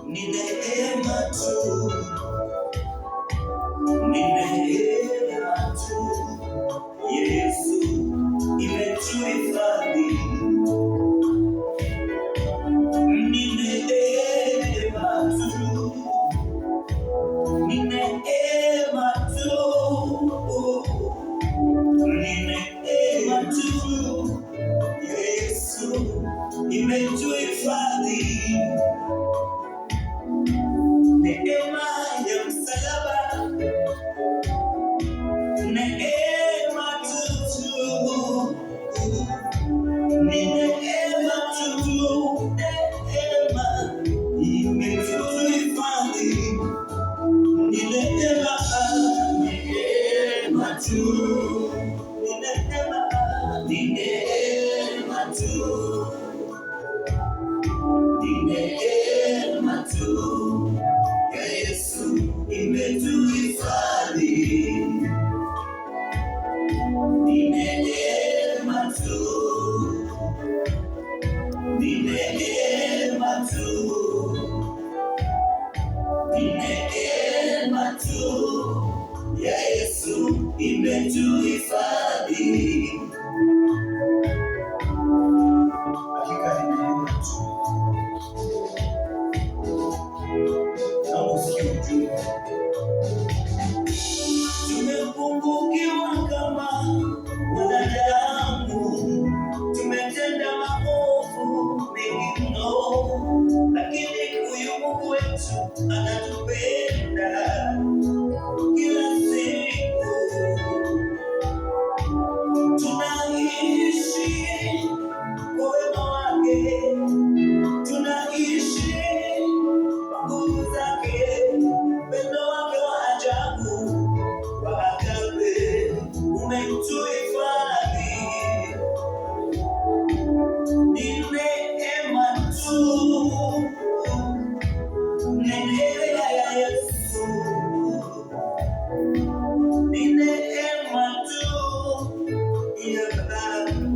ni neema tu, ni neema tu. Yesu imetuhifadhi, ni neema tu, ni neema tu, ni neema tu. Yesu imetuhifadhi, neema ya msalaba, neema tu, ni neema tu, neema imetuhifadhi, ni neema, neema tu, ni neema, ni neema tu, ni neema tu. Yesu imetuhifadhi, ni neema tu, ni neema tu, ni neema tu. Yesu imetuhifadhi, hakika ni neema tu. Tumepungukiwa kama wanadamu, tumetenda maovu mengi mno, lakini huyu Mungu wetu anatupenda kila siku. Tunaishi kwa wema wake, tunaishi kwa nguvu zake, upendo wake wa ajabu wa agape umetuhifadhi, ni neema tu, ni neema ya Yesu, ni neema tu ya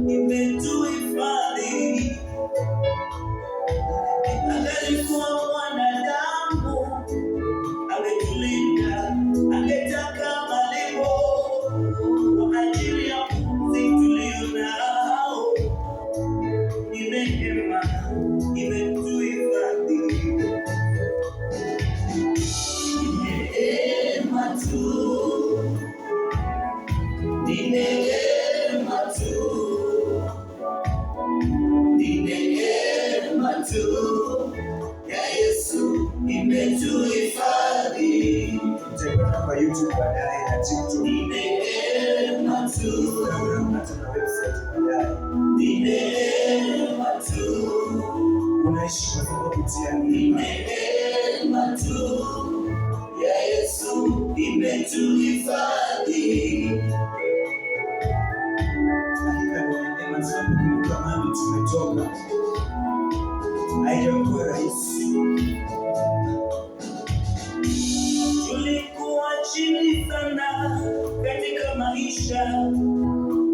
imetuhifadhi. Angalikuwa mwanadamu ametulinda, angetaka malipo kwa ajili ya pumzi tulio nao, ni neema imetuhifadhi, ni neema tu, ni neema tu, ni neema tu. Yesu imetuhifadhi, kwa YouTube baadaye na TikTok, ni neema tu, na tuna website baadaye, ni neema tu. Unaishi kwa sababu kupitia ni neema tu. Yesu imetuhifadhi, hakika ni neema tu. Kama tumetoka, haijakuwa rahisi. Tulikuwa chini sana katika maisha,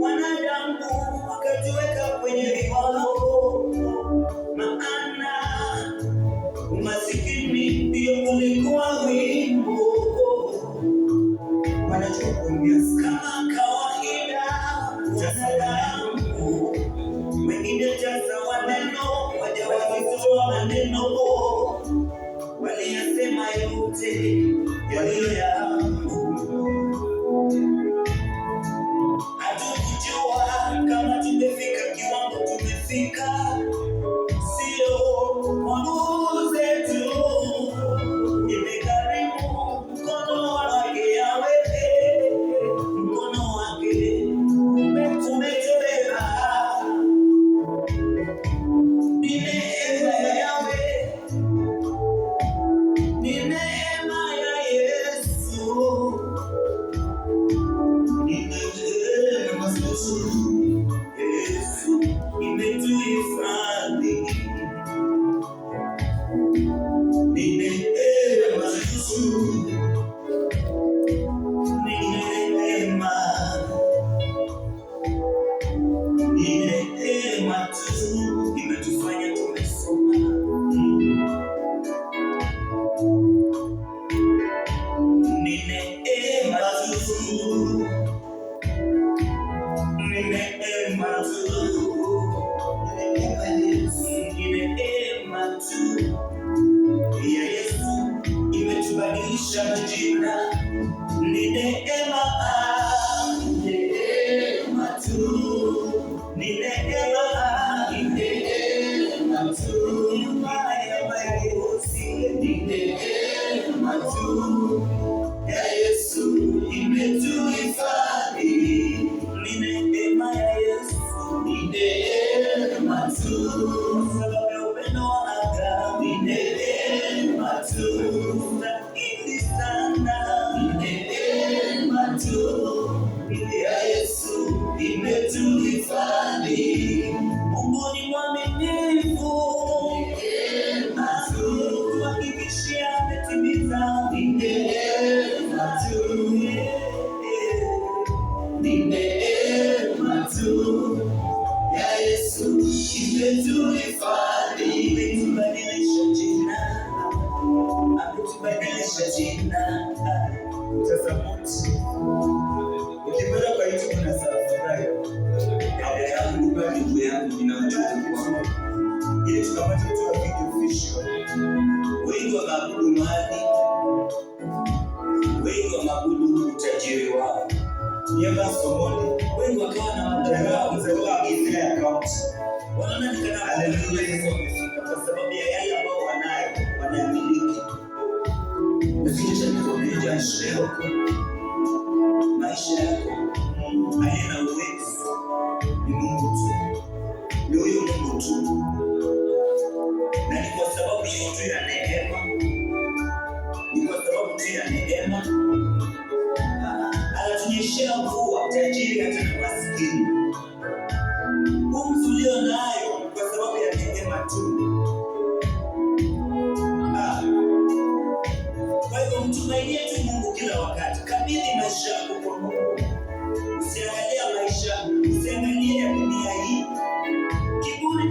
wanadamu wakatuweka kwenye viwango, maana ni neema tu, ni neema tu ya Yesu imetubadilisha majina, ni neema tu, ni neema tu, neema ya Yesu, ni neema tu ya Yesu imetuhifadhi, ni neema ya Yesu, ni neema tu, sababu ya upendo wake, ni neema tu, zaidi sana, ni neema tu ya Yesu imetuhifadhi. Mungu ni mwaminifu, tuhakikishia ametimiza, ni neema tu, ni neema tu ya Yesu imetuhifadhi, imetubadilisha jina, ametubadilisha jina. Tazamoti, ukipenda kwa hicho kuna safari yangu kwa ndugu yangu ninamchukua ili tukapate kutoa kitu official. Wengi wanaabudu mali, wengi wanaabudu utajiri wao. Nienda somoni, wengi wakawa na madaraka wao ile account. Wanaona ni kana haleluya Yesu amefika kwa sababu ya yale ambao wanayo, wanayamiliki. Usiache kuombea jasho yako. Maisha yako hayana uwezo, ni Mungu tu, ni huyo Mungu tu, na ni kwa sababu yetu ya neema, ni kwa sababu tu ya neema anatunyeshea mvua tajiri hata na maskini. Pumzi ulio nayo kwa sababu ya neema tu. Kwa hivyo mtumainie tu Mungu kila wakati, kabidhi maisha yako kwa Mungu. Usiangalie maisha, usiangalie dunia hii. Kiburi